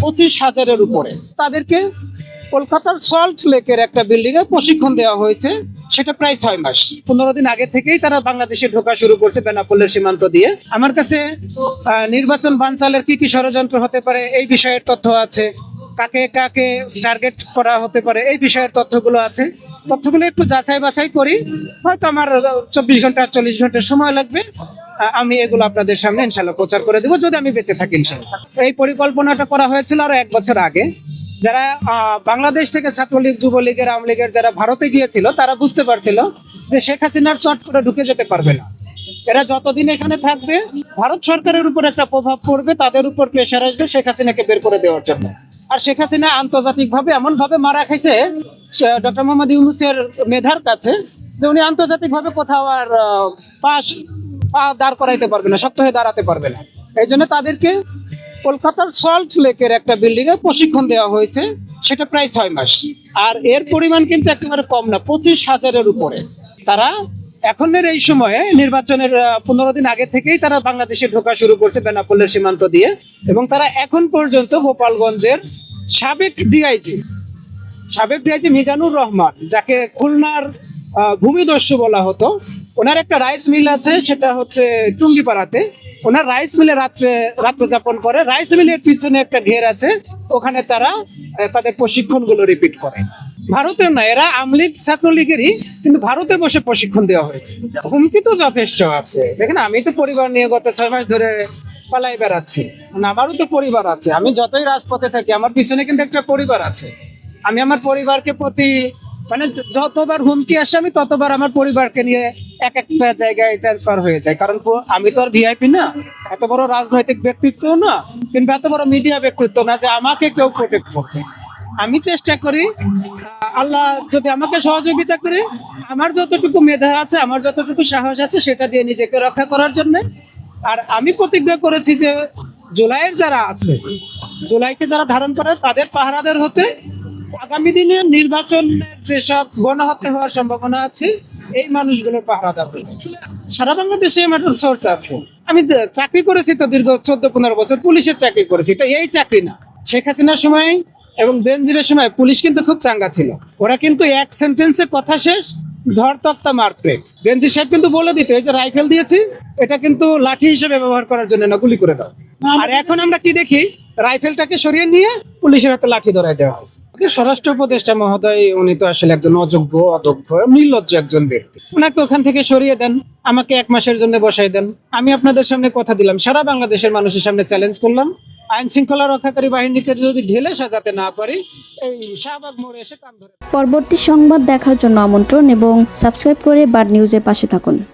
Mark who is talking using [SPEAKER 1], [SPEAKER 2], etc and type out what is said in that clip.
[SPEAKER 1] 25,000-এর উপরে। তাদেরকে কলকাতার সল্ট লেকের একটা বিল্ডিং এ প্রশিক্ষণ দেওয়া হয়েছে, সেটা প্রায় 6 মাস। 15 দিন আগে থেকেই তারা বাংলাদেশে ঢোকা শুরু করছে বেনাপোলের সীমান্ত দিয়ে। আমার কাছে নির্বাচন বানচালের কি কি ষড়যন্ত্র হতে পারে এই বিষয়ের তথ্য আছে, কাকে কাকে টার্গেট করা হতে পারে এই বিষয়ের তথ্যগুলো আছে। তথ্যগুলো একটু যাচাই বাছাই করি, হয়তো আমার 24 ঘন্টা 40 ঘন্টা সময় লাগবে। আমি এগুলো আপনাদের সামনে ইনশাল্লাহ প্রচার করে দেবো, যদি আমি বেঁচে থাকি ইনশাল্লাহ। এই পরিকল্পনাটা করা হয়েছিল আরো 1 বছর আগে। যারা বাংলাদেশ থেকে ছাত্রলীগ, যুবলীগের, আওয়ামী লীগের যারা ভারতে গিয়েছিল, তারা বুঝতে পারছিল যে শেখ হাসিনার চট করে ঢুকে যেতে পারবে না। এরা যতদিন এখানে থাকবে ভারত সরকারের উপর একটা প্রভাব পড়বে, তাদের উপর প্রেশার আসবে শেখ হাসিনাকে বের করে দেওয়ার জন্য। আর শেখ হাসিনা আন্তর্জাতিকভাবে এমন ভাবে মারা খাইছে ডক্টর মোহাম্মদ ইউনূসের মেধার কাছে, যে উনি আন্তর্জাতিকভাবে কোথাও আর পা দাঁড় করাইতে পারবে না, শক্ত হয়ে দাঁড়াতে পারবে না। এই জন্য তাদেরকে কলকাতার সল্ট লেকের একটা বিল্ডিং এ প্রশিক্ষণ দেওয়া হয়েছে, সেটা প্রায় 6 মাস। আর এর পরিমাণ কিন্তু একেবারে কম না, 25,000-এর উপরে। তারা এখনের এই সময়ে নির্বাচনের 15 দিন আগে থেকেই তারা বাংলাদেশে ঢোকা শুরু করছে বেনাপোলের সীমান্ত দিয়ে। এবং তারা এখন পর্যন্ত গোপালগঞ্জের সাবেক ডিআইজি মিজানুর রহমান, যাকে খুলনার ভূমিদস্যু বলা হতো, ওনার একটা রাইস মিল আছে, সেটা হচ্ছে টুঙ্গিপাড়াতে। ওনার রাইস মিলে রাত্র যাপন করে। রাইস মিলের পিছনে একটা ঘের আছে, ওখানে তারা তাদের প্রশিক্ষণগুলো রিপিট করে। ভারতের না, এরা আওয়ামী লীগ ছাত্রলীগেরই, কিন্তু ভারতে বসে প্রশিক্ষণ দেওয়া হয়েছে। হুমকি তো যথেষ্ট আছে। দেখেন, আমি তো পরিবার নিয়ে গত 6 মাস ধরে পালাই বেড়াচ্ছি, আমারও তো পরিবার আছে। আমি যতই রাজপথে থাকি, আমার পিছনে কিন্তু একটা পরিবার আছে। আমি আমার পরিবারকে যতবার হুমকি আসে, আমি ততবার আমার পরিবারকে নিয়ে একটা জায়গায় ট্রান্সফার হয়ে যায়। কারণ আমি তো আর ভিআইপি না, এত বড় রাজনৈতিক ব্যক্তিত্ব না, কিংবা এত বড় মিডিয়া ব্যক্তিত্ব না যে আমাকে কেউ প্রোটেক্ট করবে। আমি চেষ্টা করি, আল্লাহ যদি আমাকে সহযোগিতা করে, আমার যতটুকু মেধা আছে, আমার যতটুকু সাহস আছে, সেটা দিয়ে নিজেকে রক্ষা করার জন্য। আর আমি প্রতিজ্ঞা করেছি যে জুলাইয়ের যারা আছে, জুলাইকে যারা ধারণ করে, তাদের পাহারাদার হতে আগামী দিনে নির্বাচনের যেসব গণহত্যা হওয়ার সম্ভাবনা আছে, এই মানুষগুলোর পাহারাদার হবে। সারা বাংলাদেশে আমার সোর্স আছে। আমি চাকরি করেছি তো দীর্ঘ 14-15 বছর, পুলিশের চাকরি করেছি। তো এই চাকরি না, শেখ হাসিনার সময় এবং বেনজিরের সময় পুলিশ কিন্তু খুব চাঙ্গা ছিল। ওরা কিন্তু এক সেন্টেন্সে কথা শেষ, ধর তক্তা মারপেট। বেনজির সাহেব কিন্তু বলে দিত, এই যে রাইফেল দিয়েছি, এটা কিন্তু লাঠি হিসেবে ব্যবহার করার জন্য না, গুলি করে দাও। আর এখন আমরা কি দেখি, রাইফেলটাকে সরিয়ে নিয়ে পুলিশের হাতে লাঠি ধরাই দেওয়া হয়েছে। স্বরাষ্ট্র উপদেষ্টা মহোদয়, উনি তো আসলে একজন অযোগ্য, অদক্ষ, নির্লজ্জ একজন ব্যক্তি। ওনাকে ওখান থেকে সরিয়ে দেন, আমাকে 1 মাসের জন্য বসাই দেন। আমি আপনাদের সামনে কথা দিলাম, সারা বাংলাদেশের মানুষের সামনে চ্যালেঞ্জ করলাম, আইন শৃঙ্খলা রক্ষাকারী বাহিনীকে যদি ঢেলে সাজাতে না পারি, এই শাহবাগ মোড়ে এসে কান ধরে।
[SPEAKER 2] পরবর্তী সংবাদ দেখার জন্য আমন্ত্রণ এবং সাবস্ক্রাইব করে বার্ড নিউজের পাশে থাকুন।